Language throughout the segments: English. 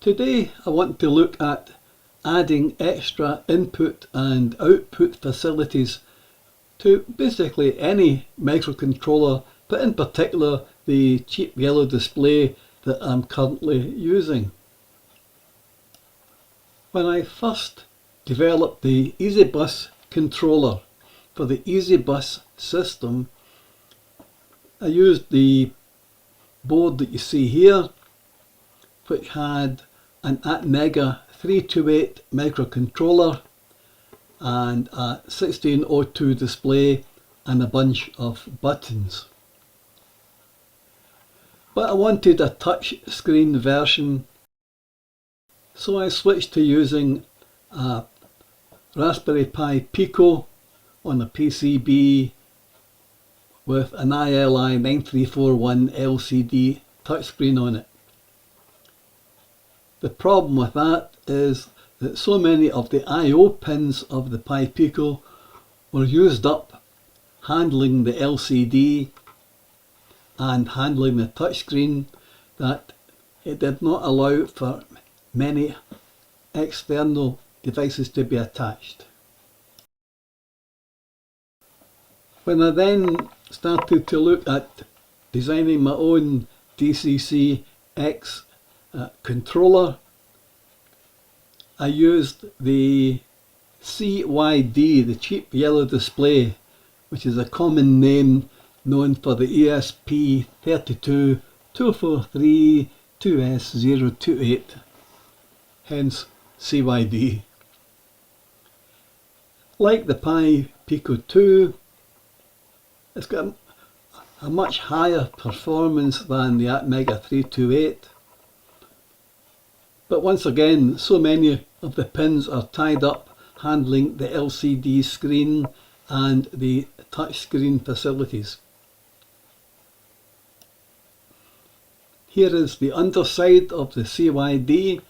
Today I want to look at adding extra input and output facilities to basically any microcontroller, but in particular the cheap yellow display that I'm currently using. When I first developed the EzyBus controller for the EzyBus system, I used the board that you see here, which had an MCP23017 microcontroller and a 1602 display and a bunch of buttons. But I wanted a touch screen version, so I switched to using a Raspberry Pi Pico on a PCB with an ILI 9341 LCD touchscreen on it. The problem with that is that so many of the I/O pins of the Pi Pico were used up handling the LCD and handling the touchscreen that it did not allow for many external devices to be attached. When I then started to look at designing my own DCC-X controller, I used the CYD, the cheap yellow display, which is a common name known for the ESP322432S028, hence CYD. Like the Pi Pico 2, it's got a much higher performance than the MCP328, but once again so many of the pins are tied up handling the LCD screen and the touchscreen facilities. Here is the underside of the CYD,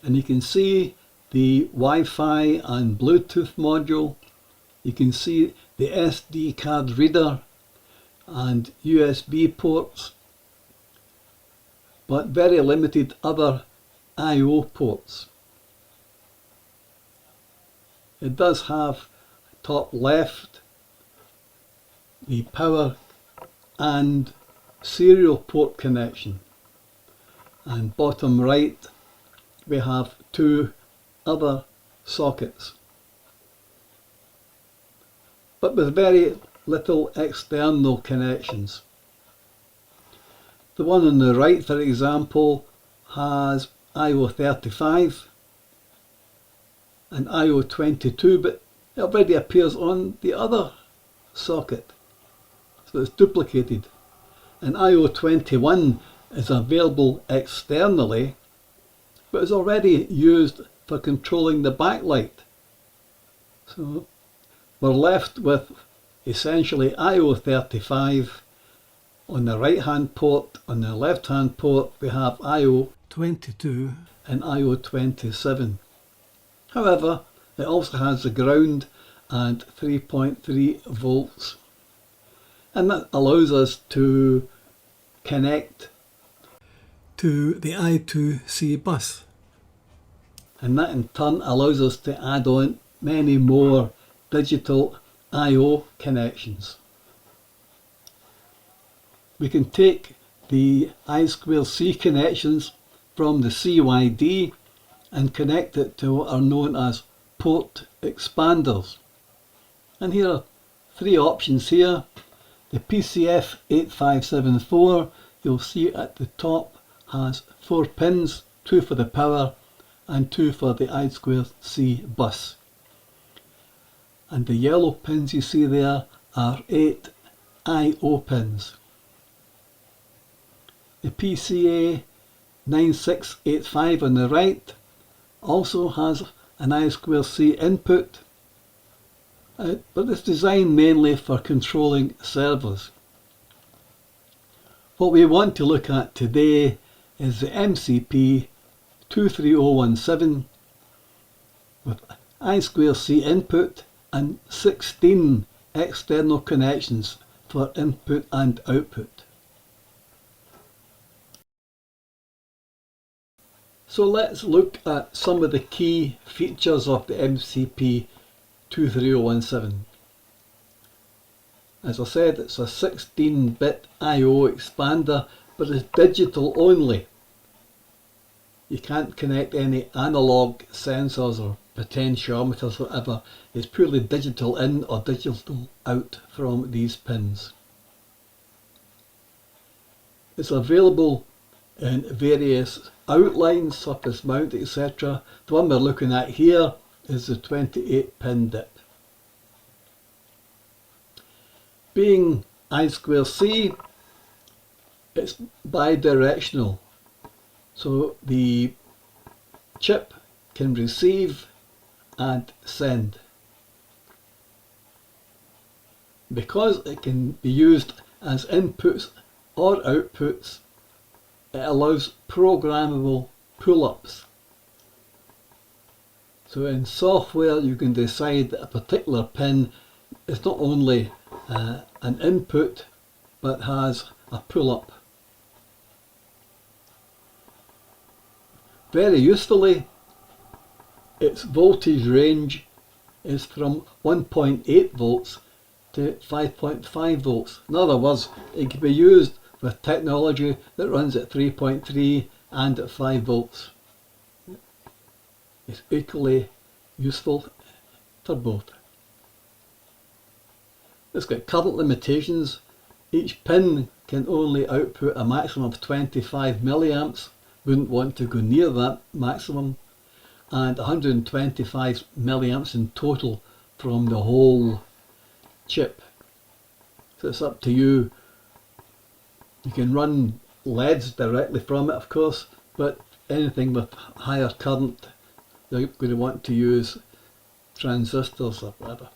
and you can see the Wi-Fi and Bluetooth module. You can see the SD card reader and USB ports, but very limited other I/O ports. It does have top left the power and serial port connection, and bottom right we have two other sockets, but with very little external connections. The one on the right, for example, has IO35 and IO22, but it already appears on the other socket, so it's duplicated. And IO21 is available externally, but is already used for controlling the backlight. So we're left with essentially IO35 on the right hand port. On the left hand port we have IO22 and IO27. However, it also has the ground and 3.3 volts, and that allows us to connect to the I2C bus, and that in turn allows us to add on many more digital I/O connections. We can take the I2C connections from the CYD and connect it to what are known as port expanders. And here are three options here. The PCF8574, you'll see at the top, has 4 pins, 2 for the power and 2 for the I2C bus. And the yellow pins you see there are 8 I/O pins. The PCA9685 on the right also has an I2C input, but it's designed mainly for controlling servers. What we want to look at today is the MCP23017 with I2C input and 16 external connections for input and output. So let's look at some of the key features of the MCP23017. As I said, it's a 16-bit I/O expander, but it's digital only. You can't connect any analog sensors or potentiometers or whatever. It's purely digital in or digital out from these pins. It's available in various outlines, surface mount, etc. The one we're looking at here is the 28-pin dip. Being I2C, it's bidirectional, so the chip can receive and send. Because it can be used as inputs or outputs, it allows programmable pull-ups. So in software you can decide that a particular pin is not only an input but has a pull-up. Very usefully, its voltage range is from 1.8 volts to 5.5 volts. In other words, it can be used with technology that runs at 3.3 and at 5 volts. It's equally useful for both. It's got current limitations. Each pin can only output a maximum of 25 milliamps. Wouldn't want to go near that maximum. And 125 milliamps in total from the whole chip. So it's up to you. You can run LEDs directly from it, of course, but anything with higher current, they're going to want to use transistors or whatever.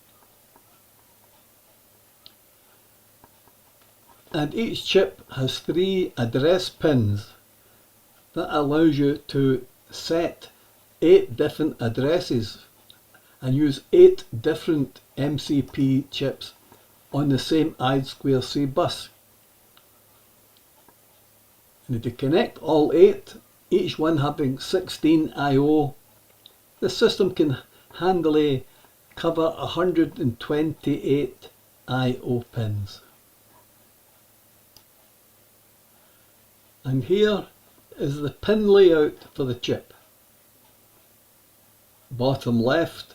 And each chip has 3 address pins. That allows you to set 8 different addresses and use 8 different MCP chips on the same I2C bus. And if you connect all 8, each one having 16 I/O, the system can handily cover 128 I/O pins. And here is the pin layout for the chip. Bottom left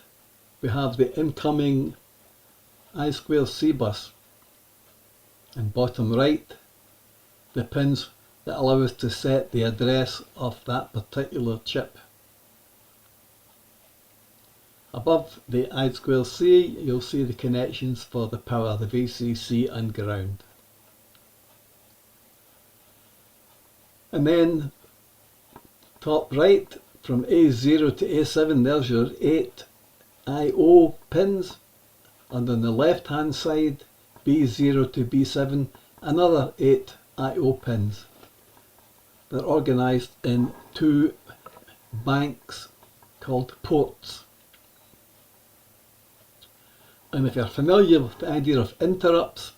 we have the incoming I2C bus, and bottom right the pins that allow us to set the address of that particular chip. Above the I2C you'll see the connections for the power, the VCC and ground. And then top right from A0 to A7 there's your 8 I/O pins, and on the left hand side B0 to B7 another 8 I/O pins. They're organised in 2 banks called ports. And if you're familiar with the idea of interrupts,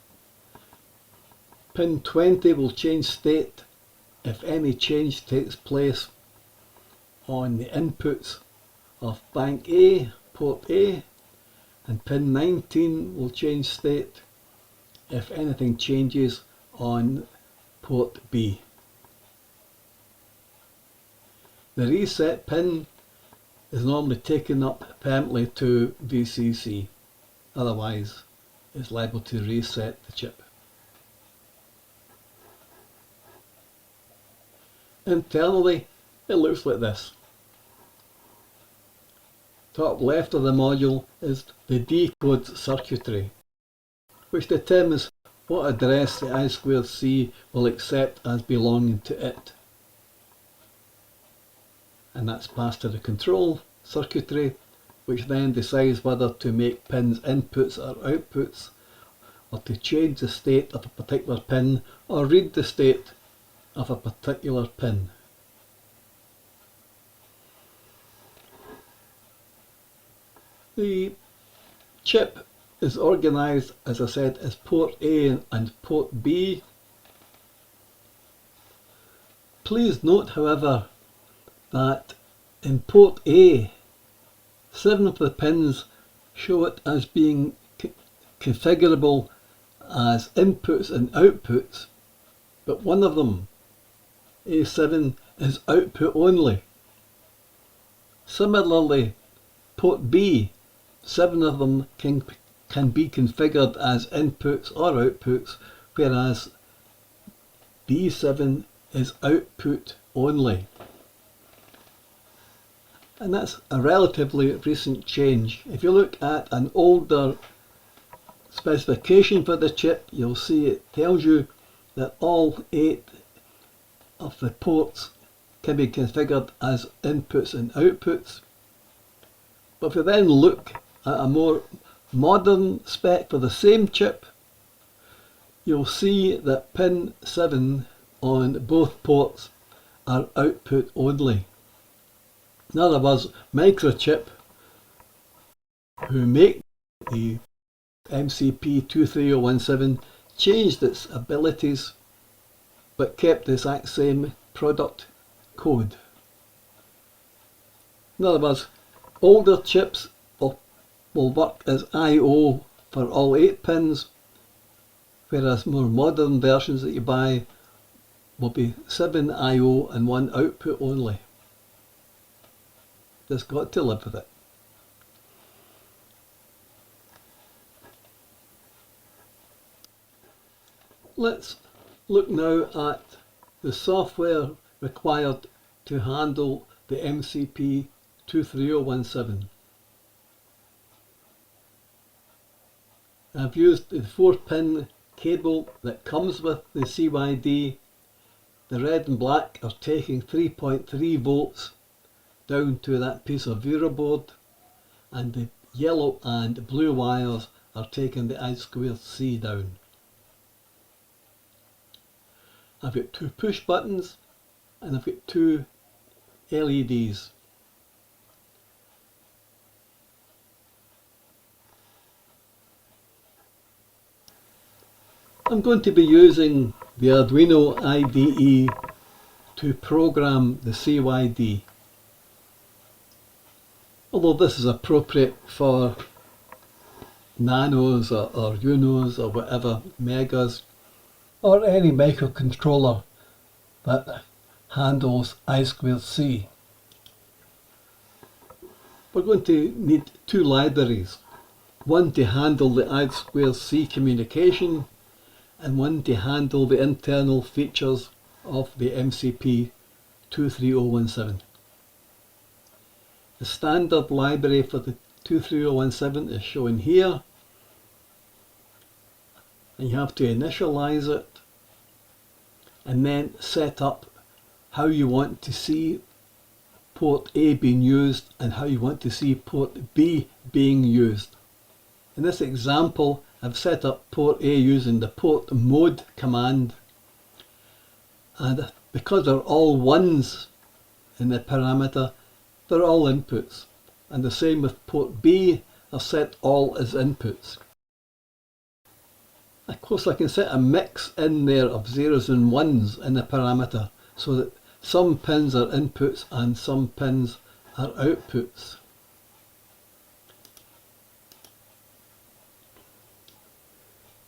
pin 20 will change state if any change takes place on the inputs of bank A, port A, and pin 19 will change state if anything changes on port B. The reset pin is normally taken up permanently to VCC, otherwise it's liable to reset the chip. Internally it looks like this. Top left of the module is the decode circuitry, which determines what address the I2C will accept as belonging to it. And that's passed to the control circuitry, which then decides whether to make pins inputs or outputs, or to change the state of a particular pin or read the state of a particular pin. The chip is organised, as I said, as port A and port B. Please note, however, that in port A, 7 of the pins show it as being configurable as inputs and outputs, but one of them, A7, is output only. Similarly, port B, 7 of them can be configured as inputs or outputs, whereas B7 is output only. And that's a relatively recent change. If you look at an older specification for the chip, you'll see it tells you that all 8 of the ports can be configured as inputs and outputs. But if you then look at a more modern spec for the same chip, you'll see that pin 7 on both ports are output only. In other words, Microchip, who make the MCP23017, changed its abilities but kept the exact same product code. In other words, older chips will work as I/O for all 8 pins, whereas more modern versions that you buy will be 7 I/O and 1 output only. Just got to live with it. Let's look now at the software required to handle the MCP23017. I've used the 4-pin cable that comes with the CYD. The red and black are taking 3.3 volts down to that piece of VeraBoard, and the yellow and blue wires are taking the I2C down. I've got 2 push buttons and I've got 2 LEDs. I'm going to be using the Arduino IDE to program the CYD. Although this is appropriate for nanos or unos or whatever, megas, or any microcontroller that handles I2C. We're going to need 2 libraries, one to handle the I2C communication and one to handle the internal features of the MCP23017. The standard library for the 23017 is shown here, and you have to initialize it and then set up how you want to see port A being used and how you want to see port B being used. In this example, I've set up port A using the port mode command, and because they're all ones in the parameter, they're all inputs, and the same with port B. I've set all as inputs. Of course, I can set a mix in there of zeros and ones in the parameter so that some pins are inputs and some pins are outputs.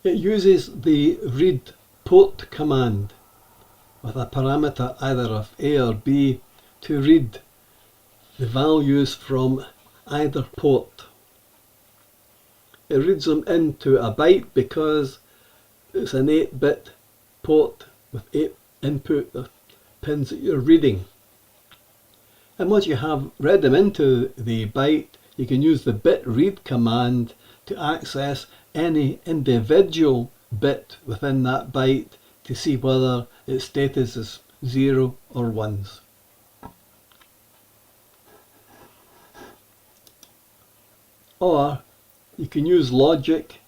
It uses the read port command with a parameter either of A or B to read the values from either port. It reads them into a byte because it's an 8-bit port with 8 input pins that you're reading. And once you have read them into the byte, you can use the bit read command to access any individual bit within that byte to see whether its status is 0 or 1s. Or you can use logic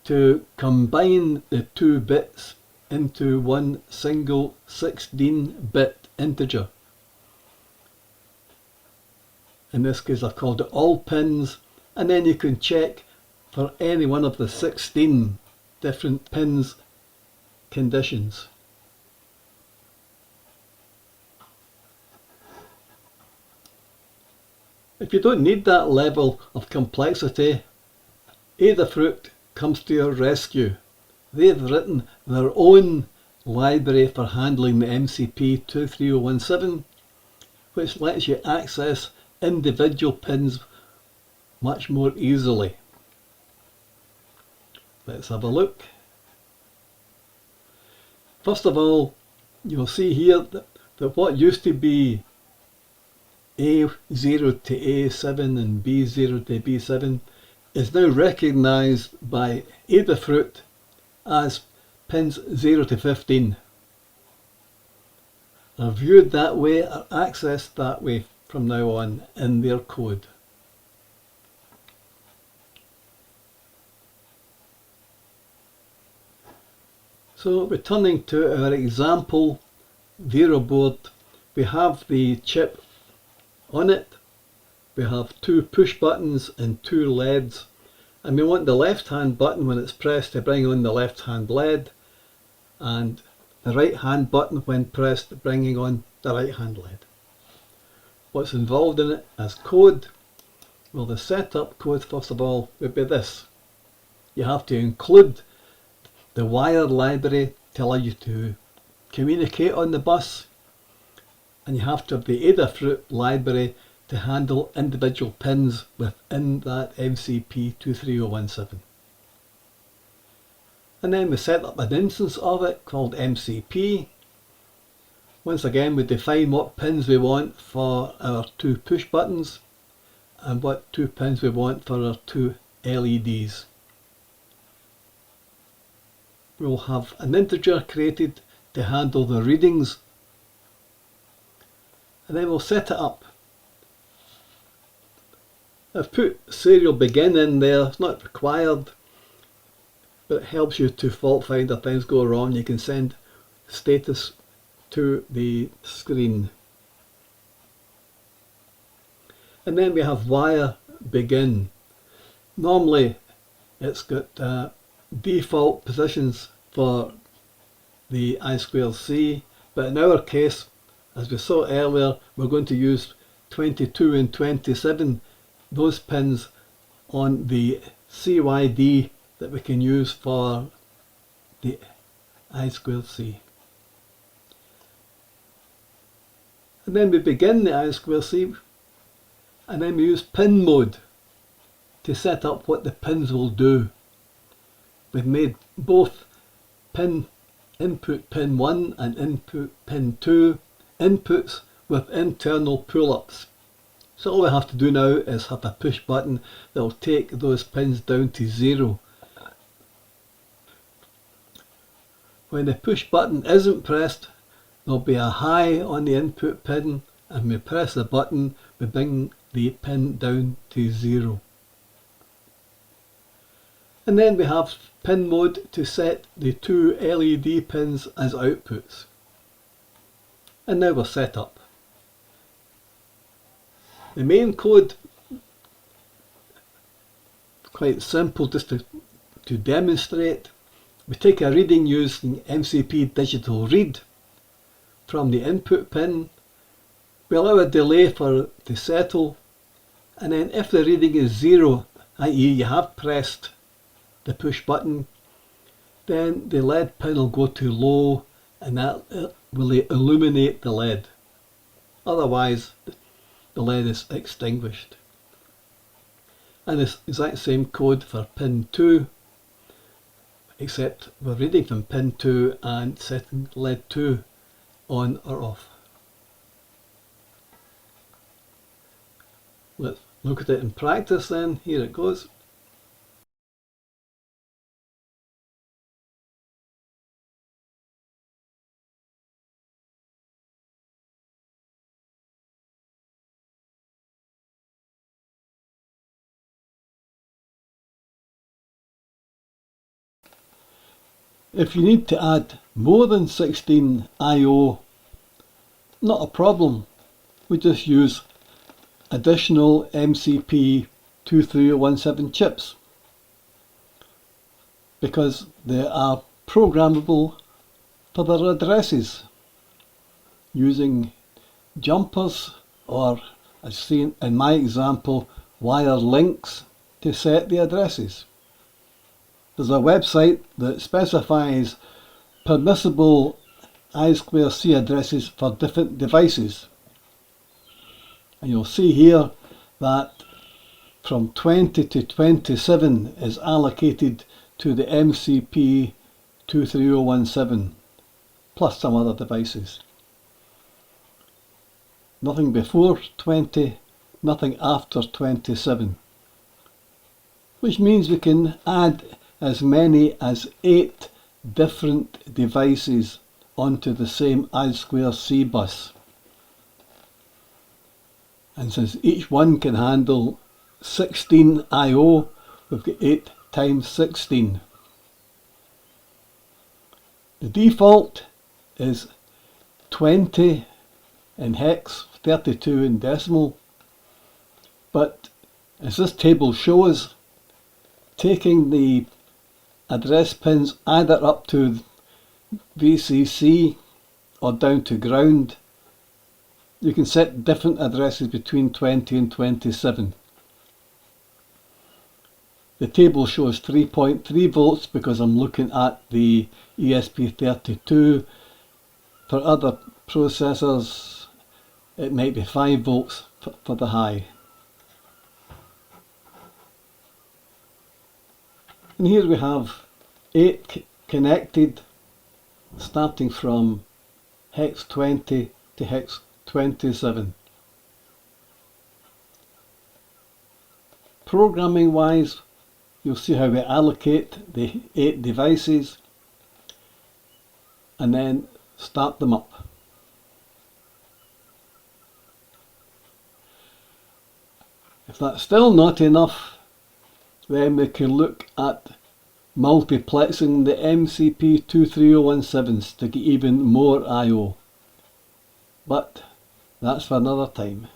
to combine the 2 bits into one single 16-bit integer. In this case I've called it all pins, and then you can check for any one of the 16 different pins conditions. If you don't need that level of complexity, Adafruit comes to your rescue. They've written their own library for handling the MCP23017, which lets you access individual pins much more easily. Let's have a look. First of all, you'll see here that what used to be A0 to A7 and B0 to B7 is now recognised by Adafruit as pins 0 to 15. Are viewed that way, are accessed that way from now on in their code. So returning to our example Vero board, we have the chip on it, we have two push buttons and two LEDs, and we want the left hand button when it's pressed to bring on the left hand LED, and the right hand button when pressed bringing on the right hand LED. What's involved in it as code? Well, the setup code first of all would be this. You have to include the wire library to allow you to communicate on the bus, and you have to have the Adafruit library to handle individual pins within that MCP23017. And then we set up an instance of it called MCP. Once again, we define what pins we want for our two push buttons and what two pins we want for our two LEDs. We'll have an integer created to handle the readings, and then we'll set it up. I've put serial begin in there, it's not required, but it helps you to fault find if things go wrong. You can send status to the screen. And then we have wire begin. Normally it's got default positions for the I2C, but in our case, as we saw earlier, we're going to use 22 and 27, those pins on the CYD that we can use for the I2C. And then we begin the I2C, and then we use pin mode to set up what the pins will do. We've made both input pin 1 and input pin 2 inputs with internal pull-ups. So all we have to do now is have a push button that will take those pins down to 0. When the push button isn't pressed, there'll be a high on the input pin, and when we press the button, we bring the pin down to 0. And then we have pin mode to set the two LED pins as outputs. And now we're set up. The main code, quite simple just to demonstrate. We take a reading using MCP digital read from the input pin. We allow a delay for it to settle, and then if the reading is 0, i.e. you have pressed the push button, then the LED pin will go to low, and that will illuminate the LED. Otherwise the LED is extinguished. And it's the exact same code for pin 2, except we're reading from pin 2 and setting LED 2 on or off. Let's look at it in practice then. Here it goes. If you need to add more than 16 I/O, not a problem. We just use additional MCP23017 chips because they are programmable for their addresses using jumpers or as seen in my example, wire links to set the addresses. There's a website that specifies permissible I2C addresses for different devices. And you'll see here that from 20 to 27 is allocated to the MCP23017 plus some other devices. Nothing before 20, nothing after 27. Which means we can add as many as 8 different devices onto the same I2C bus. And since each one can handle 16 I/O, we've got 8 times 16. The default is 20 in hex, 32 in decimal, but as this table shows, taking the address pins either up to VCC or down to ground, you can set different addresses between 20 and 27. The table shows 3.3 volts because I'm looking at the ESP32. For other processors, it might be 5 volts for the high. And here we have 8 connected, starting from hex 20 to hex 27. Programming wise, you'll see how we allocate the 8 devices and then start them up. If that's still not enough, then we can look at multiplexing the MCP23017s to get even more I/O. But that's for another time.